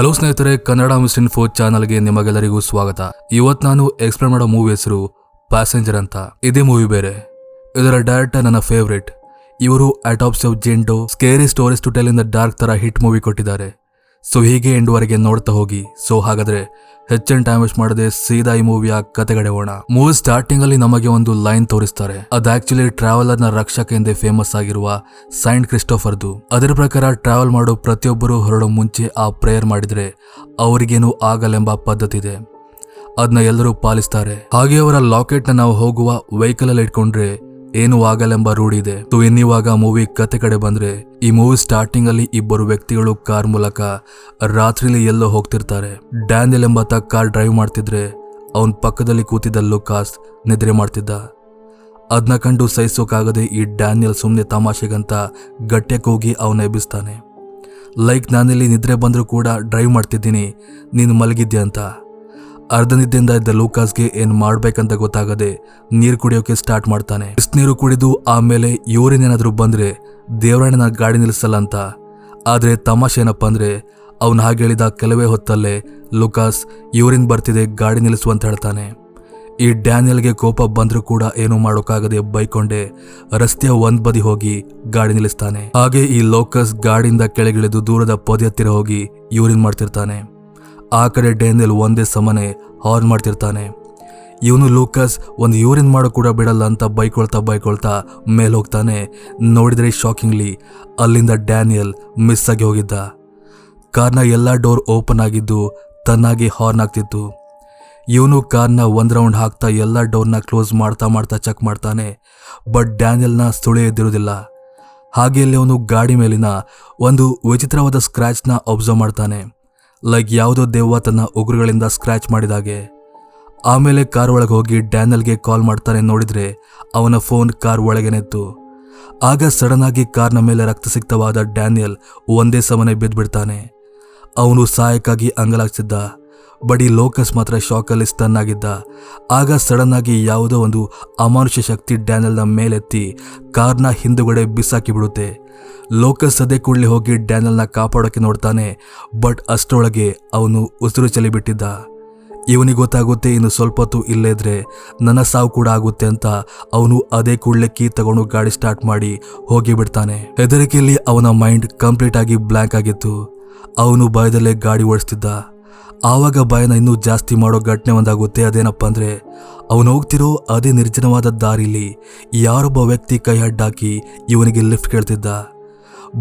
Hello ಸ್ನೇಹಿತರೆ, Kannada mister info ಚಾನಲ್ಗೆ ನಿಮಗೆಲ್ಲರಿಗೂ ಸ್ವಾಗತ. ಇವತ್ತು ನಾನು ಎಕ್ಸ್ಪ್ಲೇನ್ ಮಾಡೋ ಮೂವಿ ಹೆಸರು ಪ್ಯಾಸೆಂಜರ್ ಅಂತ. ಇದೇ ಮೂವಿ ಬೇರೆ, ಇದರ ಡೈರೆಕ್ಟರ್ ನನ್ನ ಫೇವ್ರೇಟ್. ಇವರು autopsy of Jane Doe, scary stories to tell in the dark ತರ ಹಿಟ್ ಮೂವಿ ಕೊಟ್ಟಿದ್ದಾರೆ. ಸೊ ಹೀಗೆ ಎಂಡ್ವರೆಗೆ ನೋಡ್ತಾ ಹೋಗಿ. ಸೊ ಹಾಗಾದ್ರೆ ಹೆಚ್ಚಿನ ಟೈಮ್ ವೇಸ್ಟ್ ಮಾಡದೆ ಸೀದಾ ಈ ಮೂವಿಯ ಕತೆಗಡೆ ಹೋಗೋಣ. ಮೂವಿ ಸ್ಟಾರ್ಟಿಂಗ್ ಅಲ್ಲಿ ನಮಗೆ ಒಂದು ಲೈನ್ ತೋರಿಸ್ತಾರೆ. ಅದು ಆಕ್ಚುಲಿ ಟ್ರಾವೆಲರ್ ನ ರಕ್ಷಕ ಎಂದೇ ಫೇಮಸ್ ಆಗಿರುವ ಸೈಂಟ್ ಕ್ರಿಸ್ಟೋಫರ್ದು. ಅದರ ಪ್ರಕಾರ ಟ್ರಾವೆಲ್ ಮಾಡೋ ಪ್ರತಿಯೊಬ್ಬರು ಹೊರಡೋ ಮುಂಚೆ ಆ ಪ್ರೇಯರ್ ಮಾಡಿದ್ರೆ ಅವರಿಗೇನು ಆಗಲೆಂಬ ಪದ್ಧತಿ ಇದೆ. ಅದನ್ನ ಎಲ್ಲರೂ ಪಾಲಿಸ್ತಾರೆ. ಹಾಗೆ ಅವರ ಲಾಕೆಟ್ ನ ನಾವು ಹೋಗುವ ವೆಹಿಕಲ್ ಅಲ್ಲಿ ಇಟ್ಕೊಂಡ್ರೆ ಏನು ಆಗಲೆಂಬ ರೂಢಿ ಇದೆ. ಇನ್ನಿವಾಗ ಮೂವಿ ಕತೆ ಕಡೆ ಬಂದ್ರೆ, ಈ ಮೂವಿ ಸ್ಟಾರ್ಟಿಂಗ್ ಅಲ್ಲಿ ಇಬ್ಬರು ವ್ಯಕ್ತಿಗಳು ಕಾರ್ ಮೂಲಕ ರಾತ್ರಿಲಿ ಎಲ್ಲೋ ಹೋಗ್ತಿರ್ತಾರೆ. ಡ್ಯಾನಿಯಲ್ ಎಂಬಾತ ಕಾರ್ ಡ್ರೈವ್ ಮಾಡ್ತಿದ್ರೆ ಅವನ್ ಪಕ್ಕದಲ್ಲಿ ಕೂತಿದ್ದ ಲೂಕಾಸ್ ನಿದ್ರೆ ಮಾಡ್ತಿದ್ದ. ಅದನ್ನ ಕಂಡು ಸಹಿಸೋಕಾಗದೆ ಈ ಡ್ಯಾನಿಯಲ್ ಸುಮ್ಮನೆ ತಮಾಷೆಗಂತ ಗಟ್ಟಿಯಾಗಿ ಹೋಗಿ ಅವನ ಎಬ್ಬಿಸ್ತಾನೆ. ಲೈಕ್ ನಾನಿಲ್ಲಿ ನಿದ್ರೆ ಬಂದರೂ ಕೂಡ ಡ್ರೈವ್ ಮಾಡ್ತಿದ್ದೀನಿ, ನೀನು ಮಲಗಿದ್ಯಾ ಅಂತ. ಅರ್ಧ ನಿದ್ದೆಯಿಂದ ಇದ್ದ ಲೂಕಾಸ್ಗೆ ಏನ್ ಮಾಡ್ಬೇಕಂತ ಗೊತ್ತಾಗದೆ ನೀರು ಕುಡಿಯೋಕೆ ಸ್ಟಾರ್ಟ್ ಮಾಡ್ತಾನೆ. ನೀರು ಕುಡಿದು ಆಮೇಲೆ ಯೂರಿನ್ ಏನಾದ್ರು ಬಂದ್ರೆ ದೇವರಾಣನ ಗಾಡಿ ನಿಲ್ಲಿಸಲ್ಲ ಅಂತ. ಆದ್ರೆ ತಮಾಷೆ ಏನಪ್ಪ ಅಂದ್ರೆ, ಅವನು ಹಾಗೆ ಹೇಳಿದ ಕೆಲವೇ ಹೊತ್ತಲ್ಲೇ ಲೂಕಾಸ್ ಯೂರಿನ್ ಬರ್ತಿದೆ, ಗಾಡಿ ನಿಲ್ಲಿಸು ಅಂತ ಹೇಳ್ತಾನೆ. ಈ ಡ್ಯಾನಿಯಲ್ಗೆ ಕೋಪ ಬಂದ್ರೂ ಕೂಡ ಏನೂ ಮಾಡೋಕ್ಕಾಗದೆ ಬೈಕೊಂಡೆ ರಸ್ತೆಯ ಒಂದ್ ಬದಿ ಹೋಗಿ ಗಾಡಿ ನಿಲ್ಲಿಸ್ತಾನೆ. ಹಾಗೆ ಈ ಲೂಕಾಸ್ ಗಾಡಿಯಿಂದ ಕೆಳಗಿಳಿದು ದೂರದ ಪೊದೆ ಹತ್ತಿರ ಹೋಗಿ ಯೂರಿನ್ ಮಾಡ್ತಿರ್ತಾನೆ. ಆ ಕಡೆ ಡ್ಯಾನಿಯಲ್ ಒಂದೇ ಸಮನೆ ಹಾರ್ನ್ ಮಾಡ್ತಿರ್ತಾನೆ. ಇವನು ಲೂಕಾಸ್ ಒಂದು ಯೂರಿನ್ ಮಾಡೋ ಕೂಡ ಬಿಡಲ್ಲ ಅಂತ ಬೈಕೊಳ್ತಾ ಮೇಲೆ ಹೋಗ್ತಾನೆ. ನೋಡಿದ್ರೆ ಶಾಕಿಂಗ್ಲಿ ಅಲ್ಲಿಂದ ಡ್ಯಾನಿಯಲ್ ಮಿಸ್ ಆಗಿ ಹೋಗಿದ್ದ. ಕಾರ್ನ ಎಲ್ಲ ಡೋರ್ ಓಪನ್ ಆಗಿದ್ದು ತನ್ನಾಗಿ ಹಾರ್ನ್ ಆಗ್ತಿತ್ತು. ಇವನು ಕಾರ್ನ ಒಂದ್ ರೌಂಡ್ ಹಾಕ್ತಾ ಎಲ್ಲ ಡೋರ್ನ ಕ್ಲೋಸ್ ಮಾಡ್ತಾ ಚೆಕ್ ಮಾಡ್ತಾನೆ. ಬಟ್ ಡ್ಯಾನಿಯಲ್ನ ಸುಳಿ ಎದ್ದಿರೋದಿಲ್ಲ. ಹಾಗೆ ಅಲ್ಲಿ ಅವನು ಗಾಡಿ ಮೇಲಿನ ಒಂದು ವಿಚಿತ್ರವಾದ ಸ್ಕ್ರಾಚ್ನ ಅಬ್ಸರ್ವ್ ಮಾಡ್ತಾನೆ. ಲೈಕ್ ಯಾವುದೋ ದೆವ್ವ ತನ್ನ ಉಗುರುಗಳಿಂದ ಸ್ಕ್ರಾಚ್ ಮಾಡಿದಾಗೆ. ಆಮೇಲೆ ಕಾರ್ ಒಳಗೆ ಹೋಗಿ ಡ್ಯಾನಿಯಲ್ಗೆ ಕಾಲ್ ಮಾಡ್ತಾನೆ. ನೋಡಿದ್ರೆ ಅವನ ಫೋನ್ ಕಾರ್ ಒಳಗೇನಿತ್ತು. ಆಗ ಸಡನ್ ಆಗಿ ಕಾರ್ನ ಮೇಲೆ ರಕ್ತಸಿಕ್ತವಾದ ಡ್ಯಾನಿಯಲ್ ಒಂದೇ ಸಮನೆ ಬಿದ್ದ್ಬಿಡ್ತಾನೆ. ಅವನು ಸಹಾಯಕ್ಕಾಗಿ ಅಂಗಲಾಗ್ತಿದ್ದ. ಬಟ್ ಈ ಲೂಕಾಸ್ ಮಾತ್ರ ಶಾಕಲ್ಲಿ ಸ್ಟನ್ ಆಗಿದ್ದ. ಆಗ ಸಡನ್ ಆಗಿ ಯಾವುದೋ ಒಂದು ಅಮಾನುಷ್ಯ ಶಕ್ತಿ ಡ್ಯಾನಿಯಲ್ನ ಮೇಲೆತ್ತಿ ಕಾರ್ನ ಹಿಂದುಗಡೆ ಬಿಸಾಕಿ ಬಿಡುತ್ತೆ. ಲೂಕಾಸ್ ಸದ್ಯ ಕೂಡಲೇ ಹೋಗಿ ಡ್ಯಾನಿಯಲ್ನ ಕಾಪಾಡೋಕೆ ನೋಡ್ತಾನೆ. ಬಟ್ ಅಷ್ಟರೊಳಗೆ ಅವನು ಉಸಿರು ಚಲಿಬಿಟ್ಟಿದ್ದ. ಇವನಿಗೆ ಗೊತ್ತಾಗುತ್ತೆ ಇನ್ನು ಸ್ವಲ್ಪ ಹೊತ್ತು ಇಲ್ಲೇ ಇದ್ರೆ ನನ್ನ ಸಾವು ಕೂಡ ಆಗುತ್ತೆ ಅಂತ. ಅವನು ಅದೇ ಕೂಡಲೇ ಕೀ ತಗೊಂಡು ಗಾಡಿ ಸ್ಟಾರ್ಟ್ ಮಾಡಿ ಹೋಗಿ ಬಿಡ್ತಾನೆ. ಹೆದರಿಕೆಯಲ್ಲಿ ಅವನ ಮೈಂಡ್ ಕಂಪ್ಲೀಟ್ ಆಗಿ ಬ್ಲ್ಯಾಂಕ್ ಆಗಿತ್ತು. ಅವನು ಭಯದಲ್ಲೇ ಗಾಡಿ ಓಡಿಸ್ತಿದ್ದ. ಆವಾಗ ಭಯನ ಇನ್ನೂ ಜಾಸ್ತಿ ಮಾಡೋ ಘಟನೆ ಒಂದಾಗುತ್ತೆ. ಅದೇನಪ್ಪ ಅಂದ್ರೆ, ಅವನು ಹೋಗ್ತಿರೋ ಅದೇ ನಿರ್ಜನವಾದ ದಾರಿಲಿ ಯಾರೊಬ್ಬ ವ್ಯಕ್ತಿ ಕೈ ಅಡ್ಡಾಕಿ ಇವನಿಗೆ ಲಿಫ್ಟ್ ಕೇಳ್ತಿದ್ದ.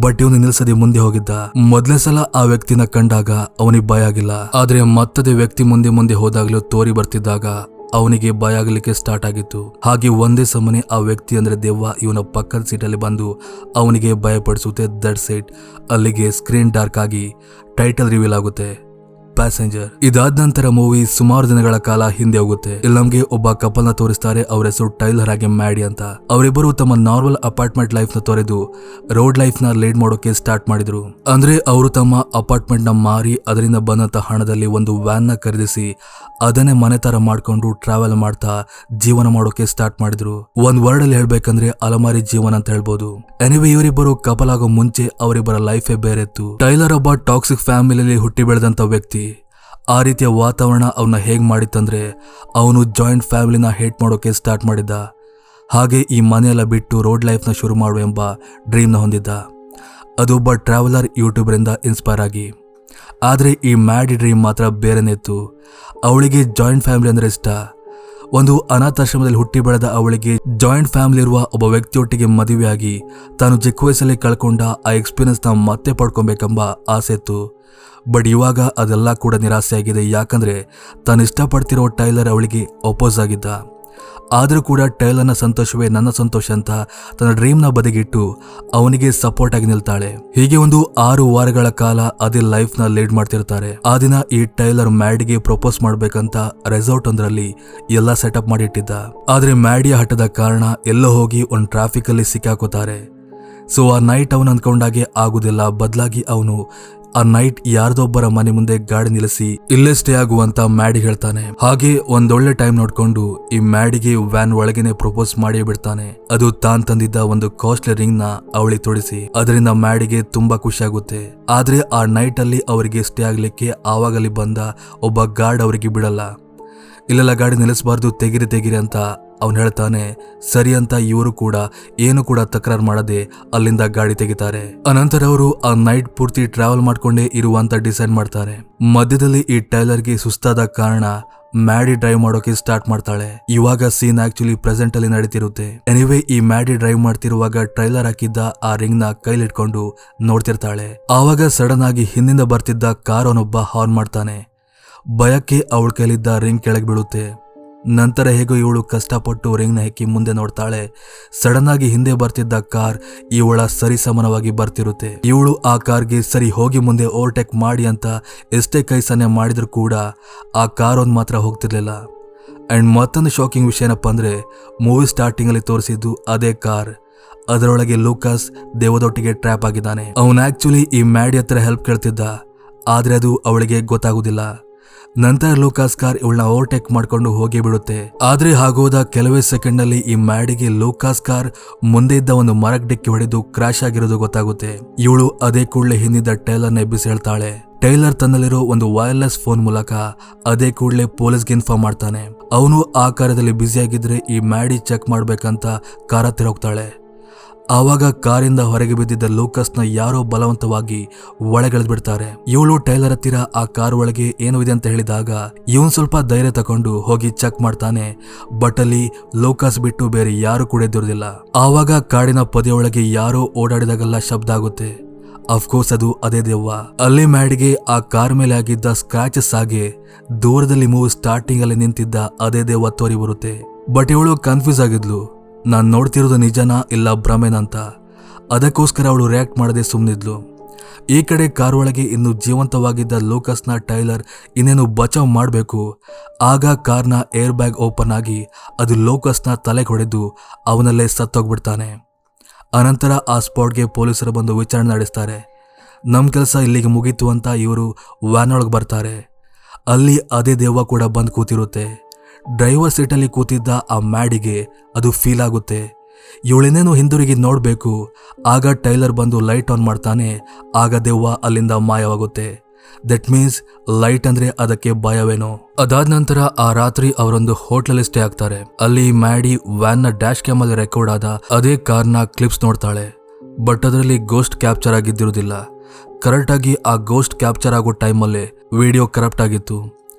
ಬಟ್ ಇವನು ನಿಲ್ಸದೆ ಮುಂದೆ ಹೋಗಿದ್ದ. ಮೊದಲನೇ ಸಲ ಆ ವ್ಯಕ್ತಿನ ಕಂಡಾಗ ಅವನಿಗೆ ಭಯ ಆಗಿಲ್ಲ. ಆದ್ರೆ ಮತ್ತದೇ ವ್ಯಕ್ತಿ ಮುಂದೆ ಹೋದಾಗ್ಲೂ ತೋರಿ ಬರ್ತಿದ್ದಾಗ ಅವನಿಗೆ ಭಯ ಆಗಲಿಕ್ಕೆ ಸ್ಟಾರ್ಟ್ ಆಗಿತ್ತು. ಹಾಗೆ ಒಂದೇ ಸಮನೆ ಆ ವ್ಯಕ್ತಿ ಅಂದ್ರೆ ದೆವ್ವ ಇವನ ಪಕ್ಕದ ಸೀಟಲ್ಲಿ ಬಂದು ಅವನಿಗೆ ಭಯಪಡಿಸುತ್ತೆ. ದಟ್ ಸೈಟ್ ಅಲ್ಲಿಗೆ ಸ್ಕ್ರೀನ್ ಡಾರ್ಕ್ ಆಗಿ ಟೈಟಲ್ ರಿವೀಲ್ ಆಗುತ್ತೆ, ಪ್ಯಾಸೆಂಜರ್. ಇದಾದ ನಂತರ ಮೂವಿ ಸುಮಾರು ದಿನಗಳ ಕಾಲ ಹಿಂದೆ ಹೋಗುತ್ತೆ. ಇಲ್ಲಿ ನಮ್ಗೆ ಒಬ್ಬ ಕಪಲ್ ನ ತೋರಿಸ್ತಾರೆ. ಅವ್ರ ಹೆಸರು ಟೈಲರ್ ಹಾಗೆ ಮ್ಯಾಡಿ ಅಂತ. ಅವರಿಬ್ಬರು ತಮ್ಮ ನಾರ್ಮಲ್ ಅಪಾರ್ಟ್ಮೆಂಟ್ ಲೈಫ್ ನ ತೊರೆದು ರೋಡ್ ಲೈಫ್ ನ ಲೀಡ್ ಮಾಡೋಕೆ ಸ್ಟಾರ್ಟ್ ಮಾಡಿದ್ರು. ಅಂದ್ರೆ ಅವರು ತಮ್ಮ ಅಪಾರ್ಟ್ಮೆಂಟ್ ನ ಮಾರಿ ಅದರಿಂದ ಬಂದಂತ ಹಣದಲ್ಲಿ ಒಂದು ವ್ಯಾನ್ ನ ಖರೀದಿಸಿ ಅದನ್ನೇ ಮನೆ ತರ ಮಾಡ್ಕೊಂಡು ಟ್ರಾವೆಲ್ ಮಾಡ್ತಾ ಜೀವನ ಮಾಡೋಕೆ ಸ್ಟಾರ್ಟ್ ಮಾಡಿದ್ರು. ಒಂದ್ ವರ್ಡ್ ಅಲ್ಲಿ ಹೇಳ್ಬೇಕಂದ್ರೆ ಅಲಮಾರಿ ಜೀವನ ಅಂತ ಹೇಳ್ಬೋದು. ಎನಿವೆ ಇವರಿಬ್ಬರು ಕಪಲ್ ಆಗೋ ಮುಂಚೆ ಅವರಿಬ್ಬರ ಲೈಫೇ ಬೇರೆ ಇತ್ತು. ಟೈಲರ್ ಒಬ್ಬ ಟಾಕ್ಸಿಕ್ ಫ್ಯಾಮಿಲಿಯಲ್ಲಿ ಹುಟ್ಟಿ ಬೆಳೆದಂತ ವ್ಯಕ್ತಿ. ಆ ರೀತಿಯ ವಾತಾವರಣ ಅವನ್ನ ಹೇಗ್ ಮಾಡಿತ್ತಂದ್ರೆ ಅವನು ಜಾಯಿಂಟ್ ಫ್ಯಾಮಿಲಿನ ಹೇಟ್ ಮಾಡೋಕೆ ಸ್ಟಾರ್ಟ್ ಮಾಡಿದ್ದ. ಹಾಗೆ ಈ ಮನೆಯೆಲ್ಲ ಬಿಟ್ಟು ರೋಡ್ ಲೈಫ್ನ ಶುರು ಮಾಡುವ ಎಂಬ ಡ್ರೀಮ್ನ ಹೊಂದಿದ್ದ. ಅದೊಬ್ಬ ಟ್ರಾವೆಲರ್ ಯೂಟ್ಯೂಬರ್ ಇಂದ ಇನ್ಸ್ಪೈರ್ ಆಗಿ. ಆದ್ರೆ ಈ ಮ್ಯಾಡಿ ಡ್ರೀಮ್ ಮಾತ್ರ ಬೇರೆನೇ ಇತ್ತು. ಅವಳಿಗೆ ಜಾಯಿಂಟ್ ಫ್ಯಾಮಿಲಿ ಅಂದ್ರೆ ಇಷ್ಟ. ಒಂದು ಅನಾಥಾಶ್ರಮದಲ್ಲಿ ಹುಟ್ಟಿ ಬೆಳೆದ ಅವಳಿಗೆ ಜಾಯಿಂಟ್ ಫ್ಯಾಮಿಲಿ ಇರುವ ಒಬ್ಬ ವ್ಯಕ್ತಿಯೊಟ್ಟಿಗೆ ಮದುವೆಯಾಗಿ ತಾನು ಚಿಕ್ಕ ವಯಸ್ಸಲ್ಲಿ ಕಳ್ಕೊಂಡ ಆ ಎಕ್ಸ್ಪೀರಿಯನ್ಸ್ ನ ಮತ್ತೆ ಪಡ್ಕೊಬೇಕೆಂಬ ಆಸೆ ಇತ್ತು. ಬಟ್ ಇವಾಗ ಅದೆಲ್ಲ ಕೂಡ ನಿರಾಸೆ ಆಗಿದೆ. ಯಾಕಂದ್ರೆ ತಾನು ಇಷ್ಟಪಡ್ತಿರೋ ಟೈಲರ್ ಅವಳಿಗೆ ಅಪೋಸ್ ಆಗಿದ್ದ. ಆದರೂ ಕೂಡ ಟೈಲರ್ನ ಸಂತೋಷವೇ ನನ್ನ ಸಂತೋಷ ಅಂತ ತನ್ನ ಡ್ರೀಮ್ನ ಬದಿಗಿಟ್ಟು ಅವನಿಗೆ ಸಪೋರ್ಟ್ ಆಗಿ ನಿಲ್ತಾಳೆ. ಹೀಗೆ ಒಂದು 6 ವಾರಗಳ ಕಾಲ ಅದೇ ಲೈಫ್ ನ ಲೀಡ್ ಮಾಡ್ತಿರ್ತಾರೆ. ಆ ದಿನ ಈ ಟೈಲರ್ ಮ್ಯಾಡಿಗೆ ಪ್ರಪೋಸ್ ಮಾಡ್ಬೇಕಂತ ರೆಸಾರ್ಟ್ ಒಂದರಲ್ಲಿ ಎಲ್ಲ ಸೆಟಪ್ ಮಾಡಿಟ್ಟಿದ್ದ. ಆದ್ರೆ ಮ್ಯಾಡಿಯ ಹಠದ ಕಾರಣ ಎಲ್ಲೋ ಹೋಗಿ ಒಂದು ಟ್ರಾಫಿಕ್ ಅಲ್ಲಿ ಸಿಕ್ಕಾಕೋತಾರೆ. ಸೊ ಆ ನೈಟ್ ಅವನು ಅಂದ್ಕೊಂಡಾಗೆ ಆಗುದಿಲ್ಲ. ಬದಲಾಗಿ ಅವನು ಆ ನೈಟ್ ಯಾರ್ದೊಬ್ಬರ ಮನೆ ಮುಂದೆ ಗಾಡಿ ನಿಲ್ಲಿಸಿ ಇಲ್ಲೇ ಸ್ಟೇ ಆಗುವಂತ ಮ್ಯಾಡಿ ಹೇಳ್ತಾನೆ. ಹಾಗೆ ಒಂದೊಳ್ಳೆ ಟೈಮ್ ನೋಡ್ಕೊಂಡು ಈ ಮ್ಯಾಡಿಗೆ ವ್ಯಾನ್ ಒಳಗೇನೆ ಪ್ರಪೋಸ್ ಮಾಡಿ ಬಿಡ್ತಾನೆ. ಅದು ತಾನ್ ತಂದಿದ್ದ ಒಂದು ಕಾಸ್ಟ್ಲಿ ರಿಂಗ್ ನ ಅವಳಿಗೆ ತೊಡಿಸಿ. ಅದರಿಂದ ಮ್ಯಾಡಿಗೆ ತುಂಬಾ ಖುಷಿ ಆಗುತ್ತೆ. ಆದ್ರೆ ಆ ನೈಟ್ ಅಲ್ಲಿ ಅವರಿಗೆ ಸ್ಟೇ ಆಗ್ಲಿಕ್ಕೆ ಆವಾಗಲಿ ಬಂದ ಒಬ್ಬ ಗಾರ್ಡ್ ಅವರಿಗೆ ಬಿಡಲ್ಲ. ಇಲ್ಲೆಲ್ಲ ಗಾಡಿ ನಿಲ್ಲಿಸಬಾರ್ದು, ತೆಗಿರಿ ಅಂತ ಅವನು ಹೇಳ್ತಾನೆ. ಸರಿ ಅಂತ ಇವರು ಕೂಡ ಏನು ಕೂಡ ತಕರಾರು ಮಾಡದೆ ಅಲ್ಲಿಂದ ಗಾಡಿ ತೆಗಿತಾರೆ. ಅನಂತರ ಅವರು ಆ ನೈಟ್ ಪೂರ್ತಿ ಟ್ರಾವೆಲ್ ಮಾಡ್ಕೊಂಡೇ ಇರುವಂತ ಡಿಸೈಡ್ ಮಾಡ್ತಾರೆ. ಮಧ್ಯದಲ್ಲಿ ಈ ಟೈಲರ್ಗೆ ಸುಸ್ತಾದ ಕಾರಣ ಮ್ಯಾಡಿ ಡ್ರೈವ್ ಮಾಡೋಕೆ ಸ್ಟಾರ್ಟ್ ಮಾಡ್ತಾಳೆ. ಇವಾಗ ಸೀನ್ ಆಕ್ಚುಲಿ ಪ್ರೆಸೆಂಟ್ ಅಲ್ಲಿ ನಡೀತಿರುತ್ತೆ. ಎನಿವೇ ಈ ಮ್ಯಾಡಿ ಡ್ರೈವ್ ಮಾಡ್ತಿರುವಾಗ ಟ್ರೈಲರ್ ಹಾಕಿದ್ದ ಆ ರಿಂಗ್ ನ ಕೈಲಿಟ್ಕೊಂಡು ನೋಡ್ತಿರ್ತಾಳೆ. ಆವಾಗ ಸಡನ್ ಆಗಿ ಹಿಂದಿಂದ ಬರ್ತಿದ್ದ ಕಾರ್ ಅವನೊಬ್ಬ ಹಾರ್ನ್ ಮಾಡ್ತಾನೆ. ಭಯಕ್ಕೆ ಅವಳ ಕೈಲಿದ್ದ ರಿಂಗ್ ಕೆಳಗೆ ಬೀಳುತ್ತೆ. ನಂತರ ಹೇಗೋ ಇವಳು ಕಷ್ಟಪಟ್ಟು ರಿಂಗ್ ನ ಹೆಕ್ಕಿ ಮುಂದೆ ನೋಡ್ತಾಳೆ. ಸಡನ್ ಆಗಿ ಹಿಂದೆ ಬರ್ತಿದ್ದ ಕಾರ್ ಇವಳ ಸರಿಸಮಾನವಾಗಿ ಬರ್ತಿರುತ್ತೆ. ಇವಳು ಆ ಕಾರ್ಗೆ ಸರಿ ಹೋಗಿ ಮುಂದೆ ಓವರ್ಟೇಕ್ ಮಾಡಿ ಅಂತ ಎಷ್ಟೇ ಕೈ ಸನ್ನೆ ಮಾಡಿದ್ರು ಕೂಡ ಆ ಕಾರ್ ಒಂದ್ ಮಾತ್ರ ಹೋಗ್ತಿರ್ಲಿಲ್ಲ. ಅಂಡ್ ಮತ್ತೊಂದು ಶಾಕಿಂಗ್ ವಿಷಯ ಏನಪ್ಪಾ ಅಂದ್ರೆ, ಮೂವಿ ಸ್ಟಾರ್ಟಿಂಗ್ ಅಲ್ಲಿ ತೋರಿಸಿದ್ದು ಅದೇ ಕಾರ್. ಅದರೊಳಗೆ ಲೂಕಾಸ್ ದೇವದೊಟ್ಟಿಗೆ ಟ್ರ್ಯಾಪ್ ಆಗಿದ್ದಾನೆ. ಅವನು ಆಕ್ಚುಲಿ ಈ ಮ್ಯಾಡಿ ಹತ್ರ ಹೆಲ್ಪ್ ಕೇಳ್ತಿದ್ದ, ಆದ್ರೆ ಅದು ಅವಳಿಗೆ ಗೊತ್ತಾಗುದಿಲ್ಲ. ನಂತರ ಲೂಕಾಸ್ ಕಾರ್ ಇವಳನ್ನ ಓವರ್ಟೇಕ್ ಮಾಡ್ಕೊಂಡು ಹೋಗಿ ಬಿಡುತ್ತೆ. ಆದ್ರೆ ಹಾಗೋದ ಕೆಲವೇ ಸೆಕೆಂಡ್ ನಲ್ಲಿ ಈ ಮ್ಯಾಡಿಗೆ ಲೂಕಾಸ್ ಕಾರ್ ಮುಂದೆ ಇದ್ದ ಒಂದು ಮರಕ್ಕೆ ಡಿಕ್ಕಿ ಹೊಡೆದು ಕ್ರಾಶ್ ಆಗಿರೋದು ಗೊತ್ತಾಗುತ್ತೆ. ಇವಳು ಅದೇ ಕೂಡಲೇ ಹಿಂದಿದ್ದ ಟೈಲರ್ನ ಎಬ್ಬಿಸಿ ಹೇಳ್ತಾಳೆ. ಟೈಲರ್ ತನ್ನಲ್ಲಿರೋ ಒಂದು ವೈರ್ಲೆಸ್ ಫೋನ್ ಮೂಲಕ ಅದೇ ಕೂಡಲೇ ಪೊಲೀಸ್ಗೆ ಇನ್ಫಾರ್ಮ್ ಮಾಡ್ತಾನೆ. ಅವನು ಆ ಕಾರ್ಯದಲ್ಲಿ ಬ್ಯುಸಿ ಆಗಿದ್ರೆ ಈ ಮ್ಯಾಡಿ ಚೆಕ್ ಮಾಡ್ಬೇಕಂತ ಕಾರ್ ಹತ್ತಿರ ಹೋಗ್ತಾಳೆ. ಆವಾಗ ಕಾರಿಂದ ಹೊರಗೆ ಬಿದ್ದಿದ್ದ ಲೂಕಸ್ನ ಯಾರೋ ಬಲವಂತವಾಗಿ ಒಳಗೆಳೆದು ಬಿಡ್ತಾರೆ. ಇವಳು ಟೈಲರ್ ಹತ್ತಿರ ಆ ಕಾರ್ ಒಳಗೆ ಏನು ಇದೆ ಅಂತ ಹೇಳಿದಾಗ ಇವನ್ ಸ್ವಲ್ಪ ಧೈರ್ಯ ತಕೊಂಡು ಹೋಗಿ ಚೆಕ್ ಮಾಡ್ತಾನೆ. ಬಟ್ ಅಲ್ಲಿ ಲೂಕಸ್ ಬಿಟ್ಟು ಬೇರೆ ಯಾರು ಕೂಡ ಇದ್ದಿರೋದಿಲ್ಲ. ಆವಾಗ ಕಾಡಿನ ಪೊದೆಯೊಳಗೆ ಯಾರೋ ಓಡಾಡಿದಾಗೆಲ್ಲ ಶಬ್ದ ಆಗುತ್ತೆ. ಅಫ್ಕೋರ್ಸ್ ಅದು ಅದೇ ದೆವ್ವ. ಅಲ್ಲಿ ಮ್ಯಾಡಿಗೆ ಆ ಕಾರ್ ಮೇಲೆ ಆಗಿದ್ದ ಸ್ಕ್ರಾಚಸ್ ಆಗಿ ದೂರದಲ್ಲಿ ಮೂವ್ ಸ್ಟಾರ್ಟಿಂಗ್ ಅಲ್ಲಿ ನಿಂತಿದ್ದ ಅದೇ ದೆವ್ವ ತೋರಿ ಬರುತ್ತೆ. ಬಟ್ ಇವಳು ಕನ್ಫ್ಯೂಸ್ ಆಗಿದ್ಲು, ನಾನ್ ನೋಡ್ತಿರೋದು ನಿಜನಾ ಇಲ್ಲ ಭ್ರಮೆನಂತ. ಅದಕ್ಕೋಸ್ಕರ ಅವಳು ರಿಯಾಕ್ಟ್ ಮಾಡದೆ ಸುಮ್ಮನಿದ್ಲು. ಈ ಕಡೆ ಕಾರ್ ಒಳಗೆ ಇನ್ನು ಜೀವಂತವಾಗಿದ್ದ ಲೂಕಸ್ನ ಟೈಲರ್ ಇನ್ನೇನು ಬಚಾವ್ ಮಾಡಬೇಕು. ಆಗ ಕಾರ್ನ ಏರ್ ಬ್ಯಾಗ್ ಓಪನ್ ಆಗಿ ಅದು ಲೂಕಸ್ನ ತಲೆಗೆ ಹೊಡೆದು ಅವನಲ್ಲೇ ಸತ್ತೋಗ್ಬಿಡ್ತಾನೆ. ಅನಂತರ ಆ ಸ್ಪಾಟ್ಗೆ ಪೊಲೀಸರು ಬಂದು ವಿಚಾರಣೆ ನಡೆಸ್ತಾರೆ. ನಮ್ಮ ಕೆಲಸ ಇಲ್ಲಿಗೆ ಮುಗೀತು ಅಂತ ಇವರು ವ್ಯಾನ್ ಒಳಗೆ ಬರ್ತಾರೆ. ಅಲ್ಲಿ ಅದೇ ದೆವ್ವ ಕೂಡ ಬಂದು ಕೂತಿರುತ್ತೆ. ಡ್ರೈವರ್ ಸೀಟಲ್ಲಿ ಕೂತಿದ್ದ ಆ ಮ್ಯಾಡಿಗೆ ಅದು ಫೀಲ್ ಆಗುತ್ತೆ. ಇವಳೇನೇನು ಹಿಂದಿರುಗಿ ನೋಡಬೇಕು. ಆಗ ಟೈಲರ್ ಬಂದು ಲೈಟ್ ಆನ್ ಮಾಡ್ತಾನೆ. ಆಗ ದೆವ್ವ ಅಲ್ಲಿಂದ ಮಾಯವಾಗುತ್ತೆ. ದಟ್ ಮೀನ್ಸ್ ಲೈಟ್ ಅಂದ್ರೆ ಅದಕ್ಕೆ ಭಯವೇನೋ. ಅದಾದ ನಂತರ ಆ ರಾತ್ರಿ ಅವರೊಂದು ಹೋಟ್ಲಲ್ಲಿ ಸ್ಟೇ ಆಗ್ತಾರೆ. ಅಲ್ಲಿ ಮ್ಯಾಡಿ ವ್ಯಾನ್ ನ ಡ್ಯಾಶ್ ಕ್ಯಾಮ್ ಅಲ್ಲಿ ರೆಕಾರ್ಡ್ ಆದ ಅದೇ ಕಾರ್ನ ಕ್ಲಿಪ್ಸ್ ನೋಡ್ತಾಳೆ. ಬಟ್ ಅದರಲ್ಲಿ ಗೋಸ್ಟ್ ಕ್ಯಾಪ್ಚರ್ ಆಗಿದ್ದಿರುವುದಿಲ್ಲ. ಕರೆಕ್ಟ್ ಆಗಿ ಆ ಗೋಸ್ಟ್ ಕ್ಯಾಪ್ಚರ್ ಆಗೋ ಟೈಮಲ್ಲೇ ವಿಡಿಯೋ ಕರಪ್ಟ್ ಆಗಿತ್ತು.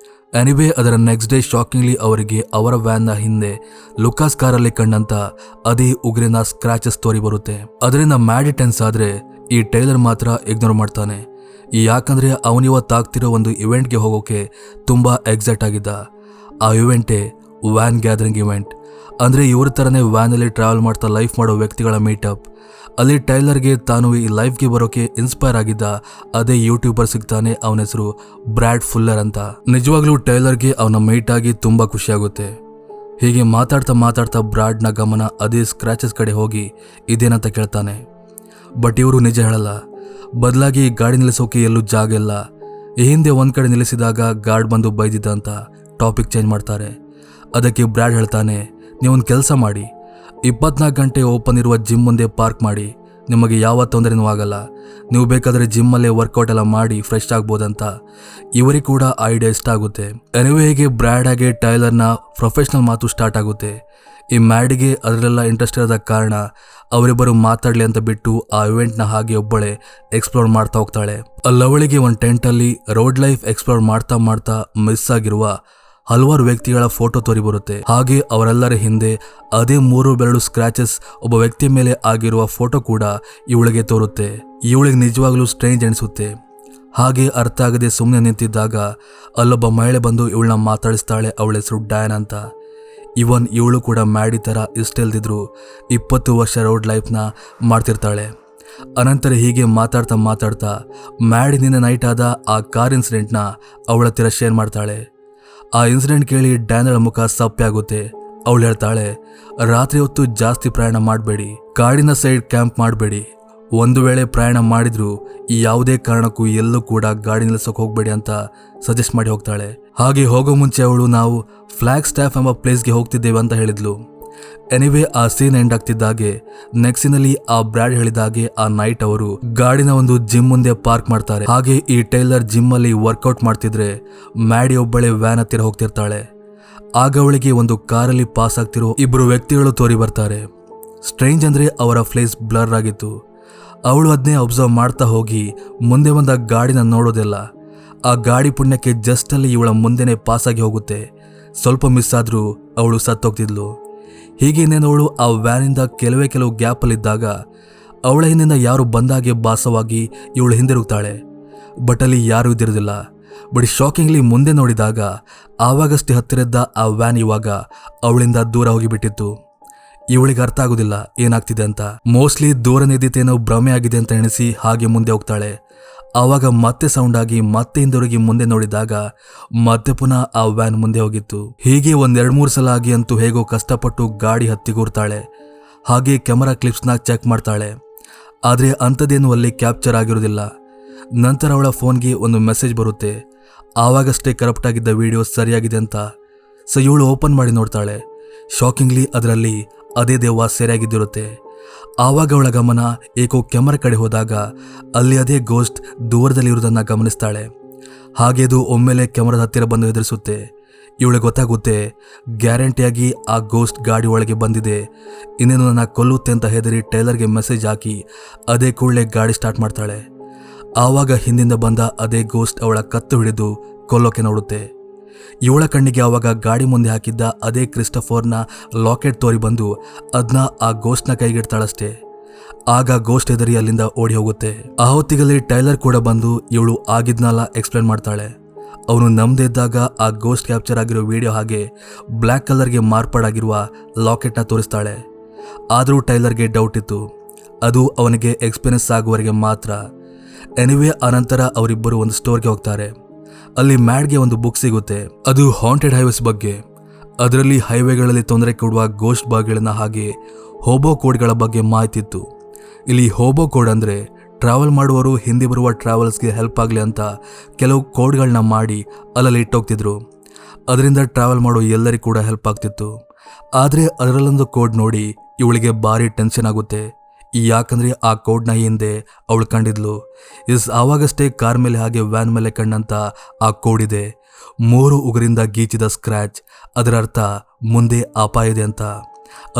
ಎನಿವೇ ಅದರ ನೆಕ್ಸ್ಟ್ ಡೇ ಶಾಕಿಂಗ್ಲಿ ಅವರಿಗೆ ಅವರ ವ್ಯಾನ್ ನ ಹಿಂದೆ ಲುಕಾಸ್ ಕಾರಲ್ಲಿ ಕಂಡಂತ ಅದೇ ಉಗ್ರಿನ ಸ್ಕ್ರಾಚಸ್ ತೋರಿ ಬರುತ್ತೆ. ಅದರಿಂದ ಮ್ಯಾಡಿ ಟೆನ್ಸ್ ಆದ್ರೆ ಈ ಟೈಲರ್ ಮಾತ್ರ ಇಗ್ನೋರ್ ಮಾಡ್ತಾನೆ. ಯಾಕಂದ್ರೆ ಅವನಿವತ್ತಾಗ್ತಿರೋ ಒಂದು ಇವೆಂಟ್ಗೆ ಹೋಗೋಕೆ ತುಂಬಾ ಎಕ್ಸೈಟ್ ಆಗಿದ್ದ. ಆ ಇವೆಂಟೇ ವ್ಯಾನ್ ಗ್ಯಾದರಿಂಗ್ ಇವೆಂಟ್. ಅಂದ್ರೆ ಇವ್ರ ತರನೇ ವ್ಯಾನ್ ಅಲ್ಲಿ ಟ್ರಾವೆಲ್ ಮಾಡ್ತಾ ಲೈಫ್ ಮಾಡೋ ವ್ಯಕ್ತಿಗಳ ಮೀಟಪ್. ಅಲ್ಲಿ ಟೈಲರ್ಗೆ ತಾನು ಈ ಲೈಫ್ಗೆ ಬರೋಕೆ ಇನ್ಸ್ಪೈರ್ ಆಗಿದ್ದ ಅದೇ ಯೂಟ್ಯೂಬರ್ ಸಿಗ್ತಾನೆ. ಅವನ ಹೆಸರು ಬ್ರಾಡ್ ಫುಲ್ಲರ್ ಅಂತ. ನಿಜವಾಗ್ಲೂ ಟೈಲರ್ಗೆ ಅವನ ಮೀಟ್ ಆಗಿ ತುಂಬಾ ಖುಷಿ ಆಗುತ್ತೆ. ಹೀಗೆ ಮಾತಾಡ್ತಾ ಬ್ರಾಡ್ನ ಗಮನ ಅದೇ ಸ್ಕ್ರಾಚಸ್ ಕಡೆ ಹೋಗಿ ಇದೇನಂತ ಕೇಳ್ತಾನೆ. ಬಟ್ ಇವರು ನಿಜ ಹೇಳಲ್ಲ. ಬದಲಾಗಿ ಗಾಡಿ ನಿಲ್ಲಿಸೋಕೆ ಎಲ್ಲೂ ಜಾಗ ಇಲ್ಲ. ಈ ಹಿಂದೆ ಒಂದ್ ಕಡೆ ನಿಲ್ಲಿಸಿದಾಗ ಗಾರ್ಡ್ ಬಂದು ಬೈದಿದ್ದ ಅಂತ ಟಾಪಿಕ್ ಚೇಂಜ್ ಮಾಡ್ತಾರೆ. ಅದಕ್ಕೆ ಬ್ರಾಡ್ ಹೇಳ್ತಾನೆ, ನೀವೊಂದು ಕೆಲಸ ಮಾಡಿ, 24 ಗಂಟೆ ಓಪನ್ ಇರುವ ಜಿಮ್ ಮುಂದೆ ಪಾರ್ಕ್ ಮಾಡಿ. ನಿಮಗೆ ಯಾವ ತೊಂದರೆನೂ ಆಗಲ್ಲ. ನೀವು ಬೇಕಾದರೆ ಜಿಮ್ಮಲ್ಲೇ ವರ್ಕೌಟ್ ಎಲ್ಲ ಮಾಡಿ ಫ್ರೆಶ್ ಆಗ್ಬೋದಂತ. ಇವರಿಗೆ ಕೂಡ ಐಡಿಯಾ ಇಷ್ಟ ಆಗುತ್ತೆ. ಎನಿವೇ ಹೇಗೆ ಬ್ರಾಡ್ ಆಗಿ ಟೈಲರ್ನ ಪ್ರೊಫೆಷನಲ್ ಮಾತು ಸ್ಟಾರ್ಟ್ ಆಗುತ್ತೆ. ಈ ಮ್ಯಾಡಿಗೆ ಅದರಲ್ಲೆಲ್ಲ ಇಂಟ್ರೆಸ್ಟ್ ಇರೋದ ಕಾರಣ ಅವರಿಬ್ಬರು ಮಾತಾಡ್ಲಿ ಅಂತ ಬಿಟ್ಟು ಆ ಇವೆಂಟ್ನ ಹಾಗೆ ಒಬ್ಬಳೆ ಎಕ್ಸ್ಪ್ಲೋರ್ ಮಾಡ್ತಾ ಹೋಗ್ತಾಳೆ. ಅಲ್ಲವಳಿಗೆ ಒಂದು ಟೆಂಟಲ್ಲಿ ರೋಡ್ ಲೈಫ್ ಎಕ್ಸ್ಪ್ಲೋರ್ ಮಾಡ್ತಾ ಮಿಸ್ ಆಗಿರುವ ಹಲವಾರು ವ್ಯಕ್ತಿಗಳ ಫೋಟೋ ತೋರಿ ಬರುತ್ತೆ. ಹಾಗೆ ಅವರೆಲ್ಲರ ಹಿಂದೆ ಅದೇ 3 ಬೆರಳು ಸ್ಕ್ರಾಚಸ್ ಒಬ್ಬ ವ್ಯಕ್ತಿ ಮೇಲೆ ಆಗಿರುವ ಫೋಟೋ ಕೂಡ ಇವಳಿಗೆ ತೋರುತ್ತೆ. ಇವಳಿಗೆ ನಿಜವಾಗ್ಲೂ ಸ್ಟ್ರೇಂಜ್ ಅನಿಸುತ್ತೆ. ಹಾಗೆ ಅರ್ಥ ಆಗದೆ ಸುಮ್ಮನೆ ನಿಂತಿದ್ದಾಗ ಅಲ್ಲೊಬ್ಬ ಮಹಿಳೆ ಬಂದು ಇವಳನ್ನ ಮಾತಾಡಿಸ್ತಾಳೆ. ಅವಳ ಹೆಸರು ಡಯಾನ್ ಅಂತ. ಇವನ್ ಇವಳು ಕೂಡ ಮ್ಯಾಡಿ ಥರ ಇಷ್ಟೆಲ್ದಿದ್ರು 20 ವರ್ಷ ರೋಡ್ ಲೈಫ್ನ ಮಾಡ್ತಿರ್ತಾಳೆ. ಅನಂತರ ಹೀಗೆ ಮಾತಾಡ್ತಾ ಮ್ಯಾಡಿನಿಂದ ನೈಟ್ ಆದ ಆ ಕಾರ್ ಇನ್ಸಿಡೆಂಟ್ನ ಅವಳ ಹತ್ತಿರ ಶೇರ್ ಮಾಡ್ತಾಳೆ. ಆ ಇನ್ಸಿಡೆಂಟ್ ಕೇಳಿ ಡ್ಯಾನಳ ಮುಖ ಸಪ್ಪೆ ಆಗುತ್ತೆ. ಅವಳು ಹೇಳ್ತಾಳೆ, ರಾತ್ರಿ ಹೊತ್ತು ಜಾಸ್ತಿ ಪ್ರಯಾಣ ಮಾಡಬೇಡಿ, ಕಾಡಿನ ಸೈಡ್ ಕ್ಯಾಂಪ್ ಮಾಡಬೇಡಿ, ಒಂದು ವೇಳೆ ಪ್ರಯಾಣ ಮಾಡಿದ್ರು ಯಾವುದೇ ಕಾರಣಕ್ಕೂ ಎಲ್ಲೂ ಕೂಡ ಗಾಡಿ ನಿಲ್ಲಿಸೋಕೆ ಹೋಗಬೇಡಿ ಅಂತ ಸಜೆಸ್ಟ್ ಮಾಡಿ ಹೋಗ್ತಾಳೆ. ಹಾಗೆ ಹೋಗೋ ಮುಂಚೆ ಅವಳು ನಾವು ಫ್ಲಾಗ್ ಸ್ಟಾಫ್ ಎಂಬ ಪ್ಲೇಸ್ಗೆ ಹೋಗ್ತಿದ್ದೇವೆ ಅಂತ ಹೇಳಿದ್ಲು. ಎನಿವೇ ಆ ಸೀನ್ ಎಂಡ್ ಆಗ್ತಿದ್ದಾಗೆ ನೆಕ್ಸ್ಟ್ ಸೀನಲ್ಲಿ ಆ ಬ್ರ್ಯಾಡ್ ಹೇಳಿದಾಗೆ ಆ ನೈಟ್ ಅವರು ಗಾಡಿನ ಒಂದು ಜಿಮ್ ಮುಂದೆ ಪಾರ್ಕ್ ಮಾಡ್ತಾರೆ. ಹಾಗೆ ಈ ಟೈಲರ್ ಜಿಮ್ ಅಲ್ಲಿ ವರ್ಕೌಟ್ ಮಾಡ್ತಿದ್ರೆ ಮ್ಯಾಡಿ ಒಬ್ಬಳೆ ವ್ಯಾನ್ ಹತ್ತಿರ ಹೋಗ್ತಿರ್ತಾಳೆ. ಆಗ ಅವಳಿಗೆ ಒಂದು ಕಾರಲ್ಲಿ ಪಾಸ್ ಆಗ್ತಿರೋ ಇಬ್ರು ವ್ಯಕ್ತಿಗಳು ತೋರಿ ಬರ್ತಾರೆ. ಸ್ಟ್ರೇಂಜ್ ಅಂದ್ರೆ ಅವರ ಫೇಸ್ ಬ್ಲರ್ ಆಗಿತ್ತು. ಅವಳು ಅದನ್ನೇ ಅಬ್ಸರ್ವ್ ಮಾಡ್ತಾ ಹೋಗಿ ಮುಂದೆ ಬಂದ ಗಾಡಿನ ನೋಡೋದಿಲ್ಲ. ಆ ಗಾಡಿ ಪುಣ್ಯಕ್ಕೆ ಜಸ್ಟ್ ಅಲ್ಲಿ ಇವಳ ಮುಂದೆನೆ ಪಾಸ್ ಆಗಿ ಹೋಗುತ್ತೆ. ಸ್ವಲ್ಪ ಮಿಸ್ ಆದ್ರೂ ಅವಳು ಸತ್ತೋಗ್ತಿದ್ಲು. ಹೀಗೆ ಇನ್ನೇನವಳು ಆ ವ್ಯಾನಿಂದ ಕೆಲವು ಗ್ಯಾಪಲ್ಲಿದ್ದಾಗ ಅವಳ ಹಿಂದಿಂದ ಯಾರು ಬಂದಾಗೆ ಭಾಸವಾಗಿ ಇವಳು ಹಿಂದಿರುಗ್ತಾಳೆ. ಬಟ್ ಅಲ್ಲಿ ಯಾರೂ ಇದ್ದಿರೋದಿಲ್ಲ. ಬಟ್ ಶಾಕಿಂಗ್ಲಿ ಮುಂದೆ ನೋಡಿದಾಗ ಆವಾಗಷ್ಟೇ ಹತ್ತಿರದ್ದ ಆ ವ್ಯಾನ್ ಇವಾಗ ಅವಳಿಂದ ದೂರ ಹೋಗಿಬಿಟ್ಟಿತ್ತು. ಇವಳಿಗೆ ಅರ್ಥ ಆಗೋದಿಲ್ಲ ಏನಾಗ್ತಿದೆ ಅಂತ. ಮೋಸ್ಟ್ಲಿ ದೂರ ನಿಂತಿದ್ದೇನೋ ಭ್ರಮೆ ಆಗಿದೆ ಅಂತ ಎಣಿಸಿ ಹಾಗೆ ಮುಂದೆ ಹೋಗ್ತಾಳೆ. ಆವಾಗ ಮತ್ತೆ ಸೌಂಡ್ ಆಗಿ ಮತ್ತೆ ಹಿಂದಿರುಗಿ ಮುಂದೆ ನೋಡಿದಾಗ ಮತ್ತೆ ಪುನಃ ಆ ವ್ಯಾನ್ ಮುಂದೆ ಹೋಗಿತ್ತು. ಹೀಗೆ 2-3 ಸಲ ಆಗಿ ಅಂತೂ ಹೇಗೋ ಕಷ್ಟಪಟ್ಟು ಗಾಡಿ ಹತ್ತಿಗೂರ್ತಾಳೆ. ಹಾಗೆ ಕ್ಯಾಮರಾ ಕ್ಲಿಪ್ಸ್ನ ಚೆಕ್ ಮಾಡ್ತಾಳೆ. ಆದರೆ ಅಂಥದ್ದೇನು ಅಲ್ಲಿ ಕ್ಯಾಪ್ಚರ್ ಆಗಿರೋದಿಲ್ಲ. ನಂತರ ಅವಳ ಫೋನ್ಗೆ ಒಂದು ಮೆಸೇಜ್ ಬರುತ್ತೆ. ಆವಾಗಷ್ಟೇ ಕರಪ್ಟ್ ಆಗಿದ್ದ ವಿಡಿಯೋ ಸರಿಯಾಗಿದೆ ಅಂತ. ಸೊ ಇವಳು ಓಪನ್ ಮಾಡಿ ನೋಡ್ತಾಳೆ. ಶಾಕಿಂಗ್ಲಿ ಅದರಲ್ಲಿ ಅದೇ ದೆವ್ವ ಸರಿಯಾಗಿದ್ದಿರುತ್ತೆ. ಆವಾಗ ಅವಳ ಗಮನ ಏಕೋ ಕ್ಯಾಮರಾ ಕಡೆ ಹೋದಾಗ ಅಲ್ಲಿ ಅದೇ ಗೋಸ್ಟ್ ದೂರದಲ್ಲಿರುವುದನ್ನು ಗಮನಿಸ್ತಾಳೆ. ಹಾಗೆ ಅದು ಒಮ್ಮೆಲೆ ಕ್ಯಾಮರಾದ ಹತ್ತಿರ ಬಂದು ಹೆದರಿಸುತ್ತೆ. ಇವಳಿಗೆ ಗೊತ್ತಾಗುತ್ತೆ ಗ್ಯಾರಂಟಿಯಾಗಿ ಆ ಗೋಸ್ಟ್ ಗಾಡಿ ಒಳಗೆ ಬಂದಿದೆ, ಇನ್ನೇನು ನನ್ನ ಕೊಲ್ಲುತ್ತೆ ಅಂತ ಹೆದರಿ ಟೈಲರ್ಗೆ ಮೆಸೇಜ್ ಹಾಕಿ ಅದೇ ಕೂಡಲೇ ಗಾಡಿ ಸ್ಟಾರ್ಟ್ ಮಾಡ್ತಾಳೆ. ಆವಾಗ ಹಿಂದಿಂದ ಬಂದ ಅದೇ ಗೋಸ್ಟ್ ಅವಳ ಕತ್ತು ಹಿಡಿದು ಕೊಲ್ಲೋಕೆ ನೋಡುತ್ತೆ. ಇವಳ ಕಣ್ಣಿಗೆ ಆವಾಗ ಗಾಡಿ ಮುಂದೆ ಹಾಕಿದ್ದ ಅದೇ ಕ್ರಿಸ್ಟಫರ್ನ ಲಾಕೆಟ್ ತೋರಿ ಬಂದು ಅದನ್ನ ಆ ಗೋಸ್ಟ್ನ ಕೈಗಿಡ್ತಾಳಷ್ಟೇ. ಆಗ ಗೋಸ್ಟ್ ಹೆದರಿ ಅಲ್ಲಿಂದ ಓಡಿ ಹೋಗುತ್ತೆ. ಆ ಹೊತ್ತಿಗಲ್ಲಿ ಟೈಲರ್ ಕೂಡ ಬಂದು ಇವಳು ಆಗಿದ್ನೆಲ್ಲ ಎಕ್ಸ್ಪ್ಲೇನ್ ಮಾಡ್ತಾಳೆ. ಅವನು ನಮ್ಮದೇ ಇದ್ದಾಗ ಆ ಗೋಸ್ಟ್ ಕ್ಯಾಪ್ಚರ್ ಆಗಿರೋ ವಿಡಿಯೋ ಹಾಗೆ ಬ್ಲ್ಯಾಕ್ ಕಲರ್ಗೆ ಮಾರ್ಪಾಡಾಗಿರುವ ಲಾಕೆಟ್ನ ತೋರಿಸ್ತಾಳೆ. ಆದರೂ ಟೈಲರ್ಗೆ ಡೌಟ್ ಇತ್ತು. ಅದು ಅವನಿಗೆ ಎಕ್ಸ್ಪೀರಿಯನ್ಸ್ ಆಗುವವರೆಗೆ ಮಾತ್ರ. ಎನಿವೇ ಆನಂತರ ಅವರಿಬ್ಬರು ಒಂದು ಸ್ಟೋರ್ಗೆ ಹೋಗ್ತಾರೆ. ಅಲ್ಲಿ ಮ್ಯಾಡ್ಗೆ ಒಂದು ಬುಕ್ ಸಿಗುತ್ತೆ. ಅದು ಹಾಂಟೆಡ್ ಹೈವೇಸ್ ಬಗ್ಗೆ. ಅದರಲ್ಲಿ ಹೈವೇಗಳಲ್ಲಿ ತೊಂದರೆ ಕೊಡುವ ಗೋಸ್ಟ್ ಬಾಗಿಗಳನ್ನ ಹಾಗೆ ಹೋಬೋ ಕೋಡ್ಗಳ ಬಗ್ಗೆ ಮಾಹಿತಿ ಇತ್ತು. ಇಲ್ಲಿ ಹೋಬೋ ಕೋಡ್ ಅಂದರೆ ಟ್ರಾವೆಲ್ ಮಾಡುವವರು ಹಿಂದೆ ಬರುವ ಟ್ರಾವೆಲ್ಸ್ಗೆ ಹೆಲ್ಪ್ ಆಗಲಿ ಅಂತ ಕೆಲವು ಕೋಡ್ಗಳನ್ನ ಮಾಡಿ ಅಲ್ಲಲ್ಲಿ ಇಟ್ಟೋಗ್ತಿದ್ರು. ಅದರಿಂದ ಟ್ರಾವೆಲ್ ಮಾಡೋ ಎಲ್ಲರಿಗೂ ಕೂಡ ಹೆಲ್ಪ್ ಆಗ್ತಿತ್ತು. ಆದರೆ ಅದರಲ್ಲೊಂದು ಕೋಡ್ ನೋಡಿ ಇವಳಿಗೆ ಭಾರಿ ಟೆನ್ಷನ್ ಆಗುತ್ತೆ. ಯಾಕಂದ್ರೆ ಆ ಕೋಡ್ನ ಹಿಂದೆ ಅವಳು ಕಂಡಿದ್ಲು. ಆವಾಗಷ್ಟೇ ಕಾರ್ ಮೇಲೆ ಹಾಗೆ ವ್ಯಾನ್ ಮೇಲೆ ಕಂಡಂತ ಆ ಕೋಡ್ ಇದೆ. 3 ಉಗುರಿಂದ ಗೀಚಿದ ಸ್ಕ್ರ್ಯಾಚ್. ಅದರ ಅರ್ಥ ಮುಂದೆ ಅಪಾಯ ಇದೆ ಅಂತ.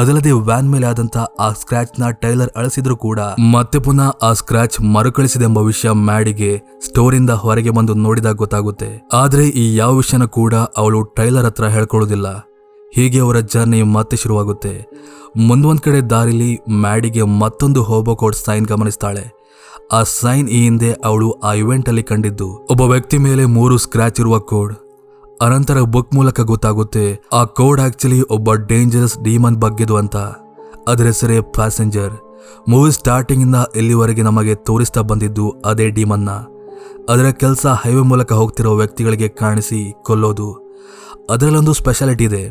ಅದಲ್ಲದೆ ವ್ಯಾನ್ ಮೇಲೆ ಆದಂತ ಆ ಸ್ಕ್ರ್ಯಾಚ್ನ ಟೈಲರ್ ಅಳಿಸಿದ್ರು ಕೂಡ ಮತ್ತೆ ಪುನಃ ಆ ಸ್ಕ್ರ್ಯಾಚ್ ಮರುಕಳಿಸಿದೆಂಬ ವಿಷಯ ಮ್ಯಾಡಿಗೆ ಸ್ಟೋರಿಂದ ಹೊರಗೆ ಬಂದು ನೋಡಿದಾಗ ಗೊತ್ತಾಗುತ್ತೆ. ಆದ್ರೆ ಈ ಯಾವ ವಿಷಯನ ಕೂಡ ಅವಳು ಟೈಲರ್ ಹತ್ರ ಹೇಳ್ಕೊಳ್ಳೋದಿಲ್ಲ. ಹೀಗೆ ಅವರ ಜರ್ನಿ ಮತ್ತೆ ಶುರುವಾಗುತ್ತೆ. ಮುಂದೊಂದ್ ಕಡೆ ದಾರಿಲಿ ಮ್ಯಾಡಿಗೆ ಮತ್ತೊಂದು ಹೋಬೋ ಕೋಡ್ ಸೈನ್ ಗಮನಿಸ್ತಾಳೆ. ಆ ಸೈನ್ ಈ ಹಿಂದೆ ಅವಳು ಆ ಇವೆಂಟ್ ಅಲ್ಲಿ ಕಂಡಿದ್ದು ಒಬ್ಬ ವ್ಯಕ್ತಿ ಮೇಲೆ 3 ಸ್ಕ್ರಾಚ್ ಇರುವ ಕೋಡ್. ಅನಂತರ ಬುಕ್ ಮೂಲಕ ಗೊತ್ತಾಗುತ್ತೆ ಆ ಕೋಡ್ ಆಕ್ಚುಲಿ ಒಬ್ಬ ಡೇಂಜರಸ್ ಡೀಮನ್ ಬಗ್ಗೆದು ಅಂತ. ಅದರ ಹೆಸರೇ ಪ್ಯಾಸೆಂಜರ್. ಮೂವಿ ಸ್ಟಾರ್ಟಿಂಗ್ ಇಂದ ಇಲ್ಲಿವರೆಗೆ ನಮಗೆ ತೋರಿಸ್ತಾ ಬಂದಿದ್ದು ಅದೇ ಡೀಮನ್ನ. ಅದರ ಕೆಲಸ ಹೈವೇ ಮೂಲಕ ಹೋಗ್ತಿರೋ ವ್ಯಕ್ತಿಗಳಿಗೆ ಕಾಣಿಸಿ ಕೊಲ್ಲೋದು. ಅದರಲ್ಲೊಂದು ಸ್ಪೆಷಾಲಿಟಿ ಇದೆ.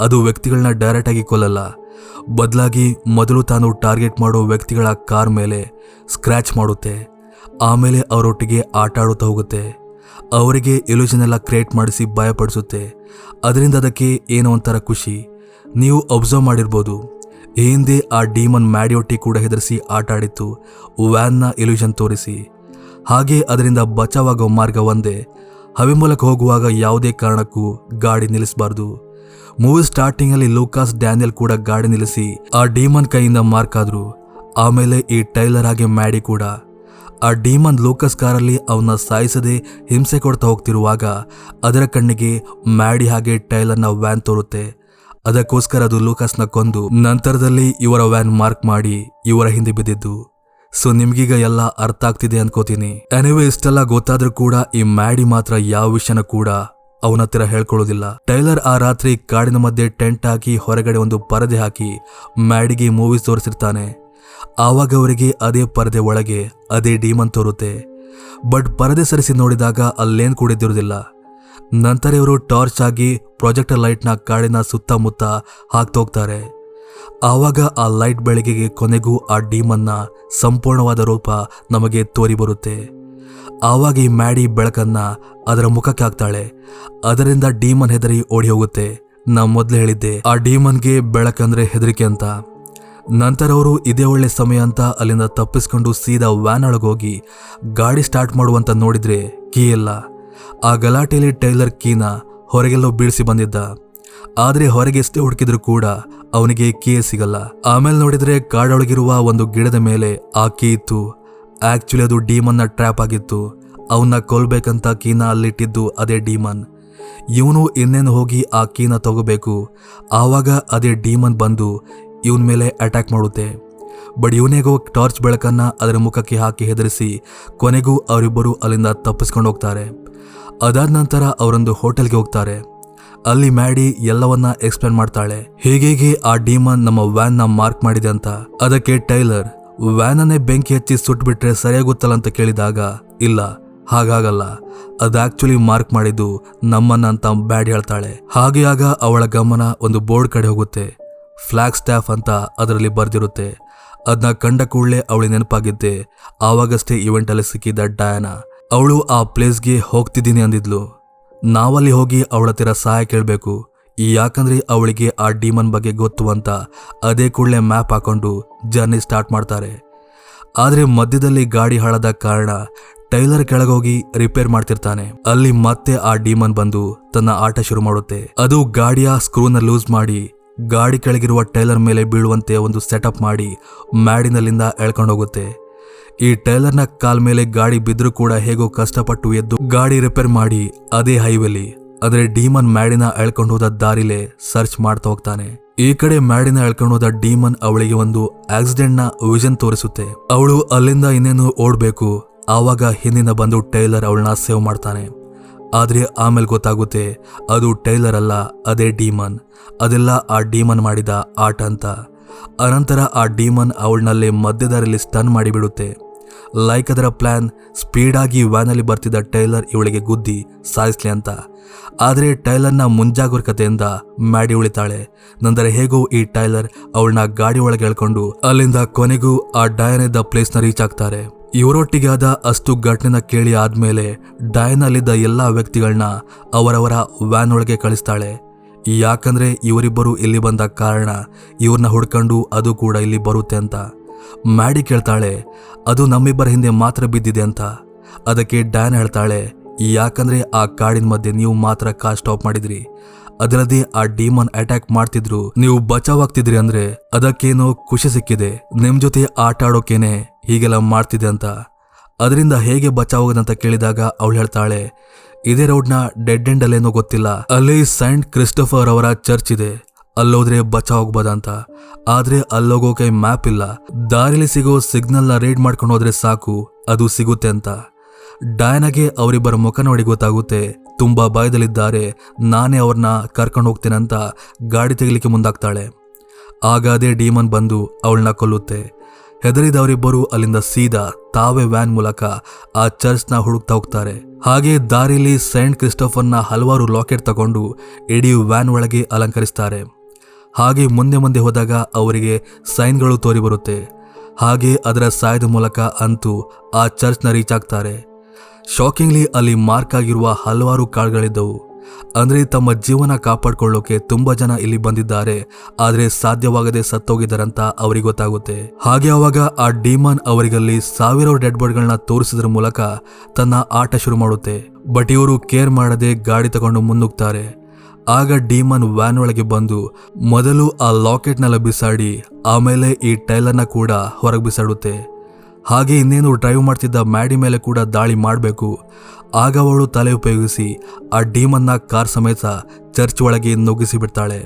ಅದು ವ್ಯಕ್ತಿಗಳನ್ನ ಡೈರೆಕ್ಟ್ ಆಗಿ ಕೊಲ್ಲಲ್ಲ. ಬದಲಾಗಿ ಮೊದಲು ತಾನು ಟಾರ್ಗೆಟ್ ಮಾಡೋ ವ್ಯಕ್ತಿಗಳ ಕಾರ್ ಮೇಲೆ ಸ್ಕ್ರ್ಯಾಚ್ ಮಾಡುತ್ತೆ. ಆಮೇಲೆ ಅವರೊಟ್ಟಿಗೆ ಆಟ ಆಡುತ್ತಾ ಹೋಗುತ್ತೆ. ಅವರಿಗೆ ಇಲ್ಯೂಷನ್ ಎಲ್ಲ ಕ್ರಿಯೇಟ್ ಮಾಡಿಸಿ ಭಯಪಡಿಸುತ್ತೆ. ಅದರಿಂದ ಅದಕ್ಕೆ ಏನೋ ಒಂಥರ ಖುಷಿ. ನೀವು ಅಬ್ಸರ್ವ್ ಮಾಡಿರ್ಬೋದು, ಈ ಹಿಂದೆ ಆ ಡೀಮನ್ ಮ್ಯಾಡಿಯೊಟ್ಟಿ ಕೂಡ ಹೆದರಿಸಿ ಆಟ ಆಡಿತ್ತು, ವ್ಯಾನ್ನ ಇಲ್ಯೂಷನ್ ತೋರಿಸಿ. ಹಾಗೆ ಅದರಿಂದ ಬಚಾವಾಗೋ ಮಾರ್ಗ ಒಂದೇ, ಹವೆ ಮೂಲಕ ಹೋಗುವಾಗ ಯಾವುದೇ ಕಾರಣಕ್ಕೂ ಗಾಡಿ ನಿಲ್ಲಿಸಬಾರ್ದು. ಮೂವಿ ಸ್ಟಾರ್ಟಿಂಗ್ ಅಲ್ಲಿ ಲೂಕಾಸ್ ಡ್ಯಾನಿಯಲ್ ಕೂಡ ಗಾಡಿ ನಿಲ್ಲಿಸಿ ಆ ಡೀಮನ್ ಕೈಯಿಂದ ಮಾರ್ಕ್ ಆದ್ರು. ಆಮೇಲೆ ಈ ಟೈಲರ್ ಹಾಗೆ ಮ್ಯಾಡಿ ಕೂಡ. ಆ ಡೀಮನ್ ಲೂಕಾಸ್ ಕಾರಲ್ಲಿ ಅವನ್ನ ಸಾಯಿಸದೆ ಹಿಂಸೆ ಕೊಡ್ತಾ ಹೋಗ್ತಿರುವಾಗ ಅದರ ಕಣ್ಣಿಗೆ ಮ್ಯಾಡಿ ಹಾಗೆ ಟೈಲರ್ನ ವ್ಯಾನ್ ತೋರುತ್ತೆ. ಅದಕ್ಕೋಸ್ಕರ ಅದು ಲೂಕಾಸ್ನ ಕೊಂದು ನಂತರದಲ್ಲಿ ಇವರ ವ್ಯಾನ್ ಮಾರ್ಕ್ ಮಾಡಿ ಇವರ ಹಿಂದೆ ಬಿದ್ದಿದ್ದು. ಸೊ ನಿಮ್ಗೀಗ ಎಲ್ಲ ಅರ್ಥ ಆಗ್ತಿದೆ ಅನ್ಕೋತೀನಿ. ಎನಿವೇ ಇಷ್ಟೆಲ್ಲ ಗೊತ್ತಾದ್ರೂ ಕೂಡ ಈ ಮ್ಯಾಡಿ ಮಾತ್ರ ಯಾವ ವಿಷಯನ ಕೂಡ ಅವನ ಹತ್ತಿರ ಹೇಳ್ಕೊಳ್ಳೋದಿಲ್ಲ. ಟೈಲರ್ ಆ ರಾತ್ರಿ ಕಾಡಿನ ಮಧ್ಯೆ ಟೆಂಟ್ ಹಾಕಿ ಹೊರಗಡೆ ಒಂದು ಪರದೆ ಹಾಕಿ ಮ್ಯಾಡಿಗೆ ಮೂವೀಸ್ ತೋರಿಸಿರ್ತಾನೆ. ಆವಾಗ ಅವರಿಗೆ ಅದೇ ಪರದೆ ಒಳಗೆ ಅದೇ ಡೀಮನ್ ತೋರುತ್ತೆ. ಬಟ್ ಪರದೆ ಸರಿಸಿ ನೋಡಿದಾಗ ಅಲ್ಲೇನ್ ಕೂಡಿದ್ದಿರೋದಿಲ್ಲ. ನಂತರ ಇವರು ಟಾರ್ಚ್ ಆಗಿ ಪ್ರೊಜೆಕ್ಟರ್ ಲೈಟ್ನ ಕಾಡಿನ ಸುತ್ತಮುತ್ತ ಹಾಕ್ತೋಗ್ತಾರೆ. ಆವಾಗ ಆ ಲೈಟ್ ಬೆಳಕಿಗೆ ಕೊನೆಗೂ ಆ ಡೀಮನ್ನ ಸಂಪೂರ್ಣವಾದ ರೂಪ ನಮಗೆ ತೋರಿ ಬರುತ್ತೆ. ಆವಾಗ ಈ ಮ್ಯಾಡಿ ಬೆಳಕನ್ನ ಅದರ ಮುಖಕ್ಕೆ ಹಾಕ್ತಾಳೆ. ಅದರಿಂದ ಡೀಮನ್ ಹೆದರಿ ಓಡಿ ಹೋಗುತ್ತೆ. ನಾ ಮೊದಲೇ ಹೇಳಿದ್ದೆ ಆ ಡೀಮನ್ಗೆ ಬೆಳಕಂದ್ರೆ ಹೆದರಿಕೆ ಅಂತ. ನಂತರ ಅವರು ಇದೇ ಒಳ್ಳೆ ಸಮಯ ಅಂತ ಅಲ್ಲಿಂದ ತಪ್ಪಿಸ್ಕೊಂಡು ಸೀದಾ ವ್ಯಾನ್ ಒಳಗೋಗಿ ಗಾಡಿ ಸ್ಟಾರ್ಟ್ ಮಾಡುವಂತ ನೋಡಿದ್ರೆ ಕೀ ಇಲ್ಲ. ಆ ಗಲಾಟೆಯಲ್ಲಿ ಟೈಲರ್ ಕೀನ ಹೊರಗೆಲ್ಲೋ ಬೀಳಿಸಿ ಬಂದಿದ್ದ. ಆದ್ರೆ ಹೊರಗೆ ಎಷ್ಟೇ ಹುಡುಕಿದ್ರು ಕೂಡ ಅವನಿಗೆ ಕೀ ಸಿಗಲ್ಲ. ಆಮೇಲೆ ನೋಡಿದ್ರೆ ಕಾಡೊಳಗಿರುವ ಒಂದು ಗಿಡದ ಮೇಲೆ ಆ ಕೀ ಇತ್ತು. ಆಕ್ಚುಲಿ ಅದು ಡೀಮನ್ನ ಟ್ರ್ಯಾಪ್ ಆಗಿತ್ತು. ಅವನ್ನ ಕೊಲ್ಬೇಕಂತ ಕೀನ ಅಲ್ಲಿಟ್ಟಿದ್ದು ಅದೇ ಡೀಮನ್. ಇವನು ಇನ್ನೇನು ಹೋಗಿ ಆ ಕೀನ ತಗೋಬೇಕು. ಆವಾಗ ಅದೇ ಡೀಮನ್ ಬಂದು ಇವನ ಮೇಲೆ ಅಟ್ಯಾಕ್ ಮಾಡುತ್ತೆ. ಬಟ್ ಇವನೇಗೋ ಟಾರ್ಚ್ ಬೆಳಕನ್ನ ಅದರ ಮುಖಕ್ಕೆ ಹಾಕಿ ಹೆದರಿಸಿ ಕೊನೆಗೂ ಅವರಿಬ್ಬರು ಅಲ್ಲಿಂದ ತಪ್ಪಿಸ್ಕೊಂಡು ಹೋಗ್ತಾರೆ. ಅದಾದ ನಂತರ ಅವರೊಂದು ಹೋಟೆಲ್ಗೆ ಹೋಗ್ತಾರೆ. ಅಲ್ಲಿ ಮ್ಯಾಡಿ ಎಲ್ಲವನ್ನ ಎಕ್ಸ್ಪ್ಲೇನ್ ಮಾಡ್ತಾಳೆ, ಹೇಗೆ ಆ ಡೀಮನ್ ನಮ್ಮ ವ್ಯಾನ್ ನ ಮಾರ್ಕ್ ಮಾಡಿದೆ ಅಂತ. ಅದಕ್ಕೆ ಟೈಲರ್ ವ್ಯಾನನ್ನೇ ಬೆಂಕಿ ಹಚ್ಚಿ ಸುಟ್ಬಿಟ್ರೆ ಸರಿಯಾಗುತ್ತಲ್ಲ ಅಂತ ಕೇಳಿದಾಗ, ಇಲ್ಲ ಹಾಗಾಗಲ್ಲ, ಅದು ಆಕ್ಚುಲಿ ಮಾರ್ಕ್ ಮಾಡಿದ್ದು ನಮ್ಮನ್ನ ಅಂತ ಬ್ಯಾಡ್ ಹೇಳ್ತಾಳೆ. ಹಾಗೆ ಆಗ ಅವಳ ಗಮನ ಒಂದು ಬೋರ್ಡ್ ಕಡೆ ಹೋಗುತ್ತೆ. ಫ್ಲಾಗ್ ಸ್ಟಾಫ್ ಅಂತ ಅದರಲ್ಲಿ ಬರ್ದಿರುತ್ತೆ. ಅದನ್ನ ಕಂಡ ಕೂಡಲೇ ಅವಳಿಗೆ ನೆನಪಾಗಿದ್ದೆ ಆವಾಗಷ್ಟೇ ಇವೆಂಟ್ ಅಲ್ಲಿ ಸಿಕ್ಕಿದ್ದ ಡಯಾನಾ. ಅವಳು ಆ ಪ್ಲೇಸ್ಗೆ ಹೋಗ್ತಿದ್ದೀನಿ ಅಂದಿದ್ಲು. ನಾವಲ್ಲಿ ಹೋಗಿ ಅವಳ ಹತ್ತಿರ ಸಹಾಯ ಕೇಳಬೇಕು, ಯಾಕಂದ್ರೆ ಅವಳಿಗೆ ಆ ಡೀಮನ್ ಬಗ್ಗೆ ಗೊತ್ತು ಅಂತ. ಅದೇ ಕೂಡಲೇ ಮ್ಯಾಪ್ ಹಾಕೊಂಡು ಜರ್ನಿ ಸ್ಟಾರ್ಟ್ ಮಾಡ್ತಾರೆ. ಆದ್ರೆ ಮಧ್ಯದಲ್ಲಿ ಗಾಡಿ ಹಾಳಾದ ಕಾರಣ ಟೈಲರ್ ಕೆಳಗೋಗಿ ರಿಪೇರ್ ಮಾಡ್ತಿರ್ತಾನೆ. ಅಲ್ಲಿ ಮತ್ತೆ ಆ ಡೀಮನ್ ಬಂದು ತನ್ನ ಆಟ ಶುರು ಮಾಡುತ್ತೆ. ಅದು ಗಾಡಿಯ ಸ್ಕ್ರೂನ ಲೂಸ್ ಮಾಡಿ ಗಾಡಿ ಕೆಳಗಿರುವ ಟೈಲರ್ ಮೇಲೆ ಬೀಳುವಂತೆ ಒಂದು ಸೆಟಪ್ ಮಾಡಿ ಮ್ಯಾಡಿನಲ್ಲಿಂದ ಎಳ್ಕೊಂಡೋಗುತ್ತೆ. ಈ ಟೈಲರ್ನ ಕಾಲ್ ಮೇಲೆ ಗಾಡಿ ಬಿದ್ರೂ ಕೂಡ ಹೇಗೋ ಕಷ್ಟಪಟ್ಟು ಎದ್ದು ಗಾಡಿ ರಿಪೇರ್ ಮಾಡಿ ಅದೇ ಹೈವೇಲಿ ಅಂದ್ರೆ ಡೀಮನ್ ಮ್ಯಾಡಿನ ಎಳ್ಕೊಂಡು ಹೋದ ದಾರಿಲೇ ಸರ್ಚ್ ಮಾಡ್ತಾ ಹೋಗ್ತಾನೆ. ಈ ಕಡೆ ಮ್ಯಾಡಿನ ಎಳ್ಕೊಂಡು ಹೋದ ಡೀಮನ್ ಅವಳಿಗೆ ಒಂದು ಆಕ್ಸಿಡೆಂಟ್ ನ ವಿಷನ್ ತೋರಿಸುತ್ತೆ. ಅವಳು ಅಲ್ಲಿಂದ ಇನ್ನೇನು ಓಡ್ಬೇಕು. ಆವಾಗ ಹಿಂದಿನ ಬಂದು ಟೈಲರ್ ಅವಳನ್ನ ಸೇವ್ ಮಾಡ್ತಾನೆ. ಆದ್ರೆ ಆಮೇಲೆ ಗೊತ್ತಾಗುತ್ತೆ ಅದು ಟೈಲರ್ ಅಲ್ಲ, ಅದೇ ಡೀಮನ್. ಅದೆಲ್ಲ ಆ ಡೀಮನ್ ಮಾಡಿದ ಆಟ ಅಂತ. ಅನಂತರ ಆ ಡೀಮನ್ ಅವಳನ್ನಲ್ಲೇ ಮಧ್ಯದಾರಿಯಲ್ಲಿ ಸ್ಟನ್ ಮಾಡಿಬಿಡುತ್ತೆ. ಲೈಕ್ ಅದರ ಪ್ಲಾನ್ ಸ್ಪೀಡ್ ಆಗಿ ವ್ಯಾನಲ್ಲಿ ಬರ್ತಿದ್ದ ಟೈಲರ್ ಇವಳಿಗೆ ಗುದ್ದಿ ಸಾಯಿಸ್ಲಿ ಅಂತ. ಆದ್ರೆ ಟೈಲರ್ನ ಮುಂಜಾಗರೂಕತೆಯಿಂದ ಮ್ಯಾಡಿ ಉಳಿತಾಳೆ. ನಂತರ ಹೇಗೋ ಈ ಟೈಲರ್ ಅವಳನ್ನ ಗಾಡಿ ಒಳಗೆ ಎಳ್ಕೊಂಡು ಅಲ್ಲಿಂದ ಕೊನೆಗೂ ಆ ಡಯಾನ ಇದ್ದ ಪ್ಲೇಸ್ನ ರೀಚ್ ಆಗ್ತಾರೆ. ಇವರೊಟ್ಟಿಗೆ ಆದ ಅಷ್ಟು ಘಟನೆನ ಕೇಳಿ ಆದ್ಮೇಲೆ ಡಯಾನಲ್ಲಿದ್ದ ಎಲ್ಲಾ ವ್ಯಕ್ತಿಗಳನ್ನ ಅವರವರ ವ್ಯಾನ್ ಒಳಗೆ ಕಳಿಸ್ತಾಳೆ. ಯಾಕಂದ್ರೆ ಇವರಿಬ್ಬರು ಇಲ್ಲಿ ಬಂದ ಕಾರಣ ಇವ್ರನ್ನ ಹುಡ್ಕೊಂಡು ಅದು ಕೂಡ ಇಲ್ಲಿ ಬರುತ್ತೆ ಅಂತ. ಮ್ಯಾಡಿ ಕೇಳ್ತಾಳೆ, ಅದು ನಮ್ಮಿಬ್ಬರ ಹಿಂದೆ ಮಾತ್ರ ಬಿದ್ದಿದೆ ಅಂತ. ಅದಕ್ಕೆ ಡಯಾನ ಹೇಳ್ತಾಳೆ, ಯಾಕಂದ್ರೆ ಆ ಕಾಡಿನ ಮಧ್ಯೆ ನೀವು ಮಾತ್ರ ಕಾರ್ ಸ್ಟಾಪ್ ಮಾಡಿದ್ರಿ. ಅದಲ್ಲದೆ ಆ ಡೀಮನ್ ಅಟ್ಯಾಕ್ ಮಾಡ್ತಿದ್ರು, ನೀವು ಬಚಾವಾಗ್ತಿದ್ರಿ ಅಂದ್ರೆ ಅದಕ್ಕೇನೋ ಖುಷಿ ಸಿಕ್ಕಿದೆ. ನಿಮ್ ಜೊತೆ ಆಟ ಆಡೋಕೇನೆ ಹೀಗೆಲ್ಲ ಮಾಡ್ತಿದೆ ಅಂತ. ಅದರಿಂದ ಹೇಗೆ ಬಚಾವಾಗದಂತ ಕೇಳಿದಾಗ ಅವಳು ಹೇಳ್ತಾಳೆ, ಇದೇ ರೋಡ್ನ ಡೆಡ್ ಎಂಡ್ ಅಲ್ಲೇನೋ ಗೊತ್ತಿಲ್ಲ, ಅಲ್ಲಿ ಸೈಂಟ್ ಕ್ರಿಸ್ಟೋಫರ್ ಅವರ ಚರ್ಚ್ ಇದೆ, ಅಲ್ಲೋದ್ರೆ ಬಚಾವಾಗ್ಬೋದಂತ. ಆದ್ರೆ ಅಲ್ಲೋಗೋಕೆ ಮ್ಯಾಪ್ ಇಲ್ಲ. ದಾರಿಲಿ ಸಿಗೋ ಸಿಗ್ನಲ್ ನ ರೀಡ್ ಮಾಡ್ಕೊಂಡು ಹೋದ್ರೆ ಸಾಕು, ಅದು ಸಿಗುತ್ತೆ ಅಂತ. ಡಯಾನಾಗೆ ಅವರಿಬ್ಬರ ಮುಖ ನೋಡಿ ಗೊತ್ತಾಗುತ್ತೆ ತುಂಬಾ ಭಯದಲ್ಲಿದ್ದಾರೆ. ನಾನೇ ಅವ್ರನ್ನ ಕರ್ಕೊಂಡು ಹೋಗ್ತೇನಂತ ಗಾಡಿ ತೆಗಿಲಿಕ್ಕೆ ಮುಂದಾಗ್ತಾಳೆ. ಆಗ ಅದೇ ಡೀಮನ್ ಬಂದು ಅವಳನ್ನ ಕೊಲ್ಲುತ್ತೆ. ಹೆದರಿದವರಿಬ್ಬರು ಅಲ್ಲಿಂದ ಸೀದಾ ತಾವೇ ವ್ಯಾನ್ ಮೂಲಕ ಆ ಚರ್ಚ್ನ ಹುಡುಕ್ತಾ ಹೋಗ್ತಾರೆ. ಹಾಗೆ ದಾರಿಲಿ ಸೈಂಟ್ ಕ್ರಿಸ್ಟೋಫರ್ನ ಹಲವಾರು ಲಾಕೆಟ್ ತಗೊಂಡು ಇಡೀ ವ್ಯಾನ್ ಒಳಗೆ ಅಲಂಕರಿಸ್ತಾರೆ. ಹಾಗೆ ಮುಂದೆ ಹೋದಾಗ ಅವರಿಗೆ ಸೈನ್ಗಳು ತೋರಿ ಬರುತ್ತೆ. ಹಾಗೆ ಅದರ ಸಹಾಯದ ಮೂಲಕ ಅಂತೂ ಆ ಚರ್ಚ್ನ ರೀಚ್ ಆಗ್ತಾರೆ. ಶಾಕಿಂಗ್ಲಿ ಅಲ್ಲಿ ಮಾರ್ಕ್ ಆಗಿರುವ ಹಲವಾರು ಕಾರ್ಡ್ಗಳಿದ್ದವು. ಅಂದ್ರೆ ತಮ್ಮ ಜೀವನ ಕಾಪಾಡ್ಕೊಳ್ಳೋಕೆ ತುಂಬಾ ಜನ ಇಲ್ಲಿ ಬಂದಿದ್ದಾರೆ, ಆದ್ರೆ ಸಾಧ್ಯವಾಗದೆ ಸತ್ತೋಗಿದ್ದಾರಂತ ಅವರಿಗೆ ಗೊತ್ತಾಗುತ್ತೆ. ಹಾಗೆ ಅವಾಗ ಆ ಡೀಮನ್ ಅವರಿಗಲ್ಲಿ ಸಾವಿರಾರು ಡೆಡ್ ಬಾಡಿಗಳನ್ನ ತೋರಿಸಿದ್ರ ಮೂಲಕ ತನ್ನ ಆಟ ಶುರು ಮಾಡುತ್ತೆ. ಬಟ್ ಇವರು ಕೇರ್ ಮಾಡದೆ ಗಾಡಿ ತಗೊಂಡು ಮುನ್ನುಗ್ತಾರೆ. ಆಗ ಡೀಮನ್ ವ್ಯಾನ್ ಒಳಗೆ ಬಂದು ಮೊದಲು ಆ ಲಾಕೆಟ್ನೆಲ್ಲ ಬಿಸಾಡಿ ಆಮೇಲೆ ಈ ಟೈಲರ್ನ ಕೂಡ ಹೊರಗೆ ಬಿಸಾಡುತ್ತೆ. ಹಾಗೆ ಇನ್ನೇನು ಡ್ರೈವ್ ಮಾಡ್ತಿದ್ದ ಮ್ಯಾಡಿ ಮೇಲೆ ಕೂಡ ದಾಳಿ ಮಾಡಬೇಕು. ಆಗ ಅವಳು ತಲೆ ಉಪಯೋಗಿಸಿ ಆ ಡೀಮನ್ನ ಕಾರ್ ಸಮೇತ ಚರ್ಚ್ ಒಳಗೆ ನುಗ್ಗಿಸಿ ಬಿಡ್ತಾಳೆ.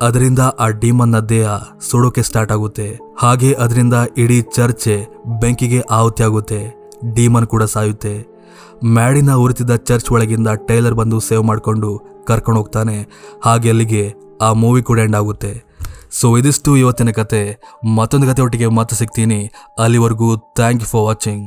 ಅದರಿಂದ ಆ ಡೀಮನ್ನ ದೇಹ ಸುಡೋಕೆ ಸ್ಟಾರ್ಟ್ ಆಗುತ್ತೆ. ಹಾಗೆ ಅದರಿಂದ ಇಡೀ ಚರ್ಚೆ ಬೆಂಕಿಗೆ ಆಹುತಿ ಆಗುತ್ತೆ. ಡೀಮನ್ ಕೂಡ ಸಾಯುತ್ತೆ. ಮ್ಯಾಡಿನ ಉರಿತಿದ್ದ ಚರ್ಚ್ ಒಳಗಿಂದ ಟೈಲರ್ ಬಂದು ಸೇವ್ ಮಾಡಿಕೊಂಡು ಕರ್ಕೊಂಡು ಹೋಗ್ತಾನೆ. ಹಾಗೆ ಅಲ್ಲಿಗೆ ಆ ಮೂವಿ ಕೂಡ ಎಂಡ್ ಆಗುತ್ತೆ. ಸೊ ಇದಿಷ್ಟು ಇವತ್ತಿನ ಕತೆ. ಮತ್ತೊಂದು ಕತೆ ಒಟ್ಟಿಗೆ ಮತ್ತೆ ಸಿಗ್ತೀನಿ. ಅಲ್ಲಿವರೆಗೂ ಥ್ಯಾಂಕ್ ಯು ಫಾರ್ ವಾಚಿಂಗ್.